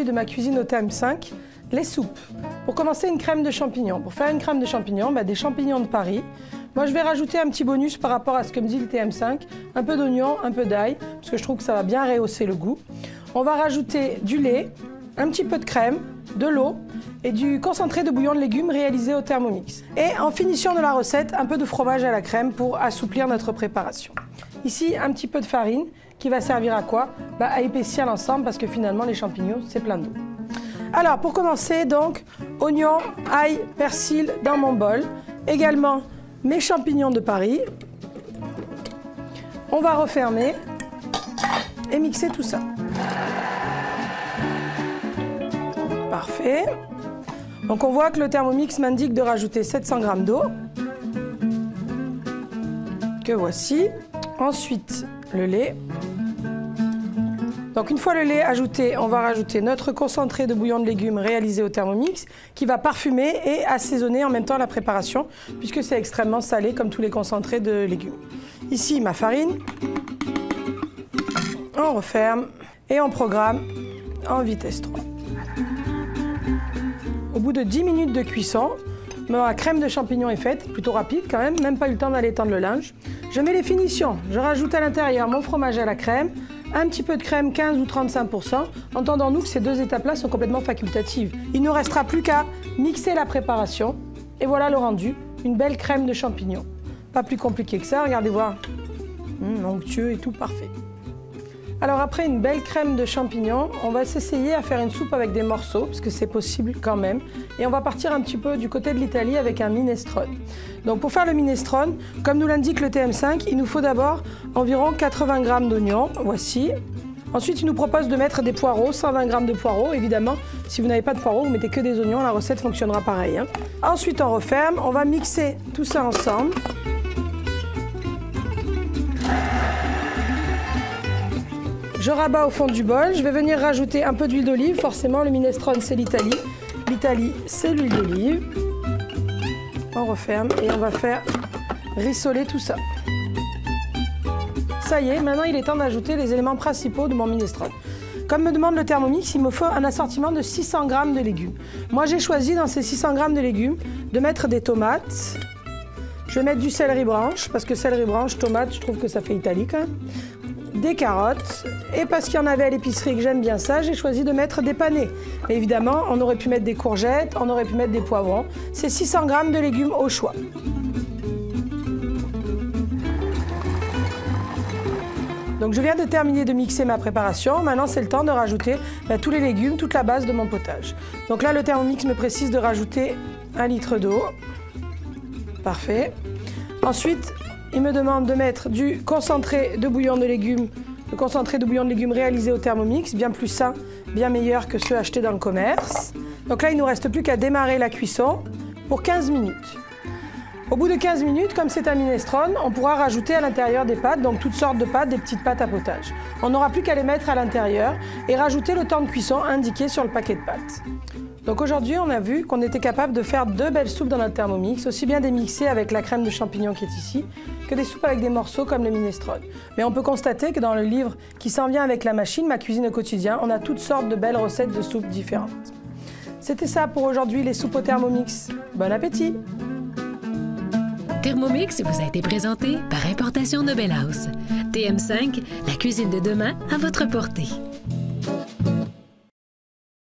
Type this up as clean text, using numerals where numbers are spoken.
aujourd'hui de ma cuisine au TM5, les soupes. Pour commencer, une crème de champignons. Pour faire une crème de champignons, des champignons de Paris. Moi, je vais rajouter un petit bonus par rapport à ce que me dit le TM5. Un peu d'oignon, un peu d'ail, parce que je trouve que ça va bien rehausser le goût. On va rajouter du lait, un petit peu de crème, de l'eau et du concentré de bouillon de légumes réalisé au Thermomix. Et en finition de la recette, un peu de fromage à la crème pour assouplir notre préparation. Ici, un petit peu de farine qui va servir à quoi? À épaissir l'ensemble parce que finalement, les champignons, c'est plein d'eau. Alors, pour commencer, donc, oignon, ail, persil dans mon bol. Également, mes champignons de Paris. On va refermer et mixer tout ça. Parfait. Donc, on voit que le Thermomix m'indique de rajouter 700 g d'eau. Que voici. Ensuite, le lait. Donc une fois le lait ajouté, on va rajouter notre concentré de bouillon de légumes réalisé au Thermomix qui va parfumer et assaisonner en même temps la préparation puisque c'est extrêmement salé comme tous les concentrés de légumes. Ici ma farine, on referme et on programme en vitesse 3. Au bout de 10 minutes de cuisson, ma crème de champignons est faite, plutôt rapide quand même pas eu le temps d'aller tendre le linge. Je mets les finitions, je rajoute à l'intérieur mon fromage à la crème, un petit peu de crème, 15 ou 35%. Entendons-nous que ces deux étapes-là sont complètement facultatives. Il ne nous restera plus qu'à mixer la préparation. Et voilà le rendu, une belle crème de champignons. Pas plus compliqué que ça, regardez voir. Onctueux et tout, parfait. Alors après une belle crème de champignons, on va s'essayer à faire une soupe avec des morceaux, parce que c'est possible quand même. Et on va partir un petit peu du côté de l'Italie avec un minestrone. Donc pour faire le minestrone, comme nous l'indique le TM5, il nous faut d'abord environ 80 g d'oignons, voici. Ensuite, il nous propose de mettre des poireaux, 120 g de poireaux. Évidemment, si vous n'avez pas de poireaux, vous mettez que des oignons, la recette fonctionnera pareil. Ensuite, on referme, on va mixer tout ça ensemble. Je rabats au fond du bol, je vais venir rajouter un peu d'huile d'olive. Forcément, le minestrone, c'est l'Italie. L'Italie, c'est l'huile d'olive. On referme et on va faire rissoler tout ça. Ça y est, maintenant il est temps d'ajouter les éléments principaux de mon minestrone. Comme me demande le Thermomix, il me faut un assortiment de 600 g de légumes. Moi, j'ai choisi dans ces 600 g de légumes de mettre des tomates. Je vais mettre du céleri branche, parce que céleri branche, tomate, je trouve que ça fait italique. Des carottes, et parce qu'il y en avait à l'épicerie et que j'aime bien ça, j'ai choisi de mettre des panais. Mais évidemment, on aurait pu mettre des courgettes, on aurait pu mettre des poivrons. C'est 600 g de légumes au choix. Donc je viens de terminer de mixer ma préparation. Maintenant, c'est le temps de rajouter tous les légumes, toute la base de mon potage. Donc là, le Thermomix me précise de rajouter 1 litre d'eau. Parfait. Ensuite, il me demande de mettre du concentré de bouillon de légumes, le concentré de bouillon de légumes réalisé au Thermomix, bien plus sain, bien meilleur que ceux achetés dans le commerce. Donc là, il ne nous reste plus qu'à démarrer la cuisson pour 15 minutes. Au bout de 15 minutes, comme c'est un minestrone, on pourra rajouter à l'intérieur des pâtes, donc toutes sortes de pâtes, des petites pâtes à potage. On n'aura plus qu'à les mettre à l'intérieur et rajouter le temps de cuisson indiqué sur le paquet de pâtes. Donc aujourd'hui, on a vu qu'on était capable de faire 2 belles soupes dans notre Thermomix, aussi bien des mixées avec la crème de champignons qui est ici, que des soupes avec des morceaux comme le minestrone. Mais on peut constater que dans le livre qui s'en vient avec la machine, Ma cuisine au quotidien, on a toutes sortes de belles recettes de soupes différentes. C'était ça pour aujourd'hui, les soupes au Thermomix. Bon appétit! Thermomix vous a été présenté par Importation Nobel House. TM5, la cuisine de demain à votre portée.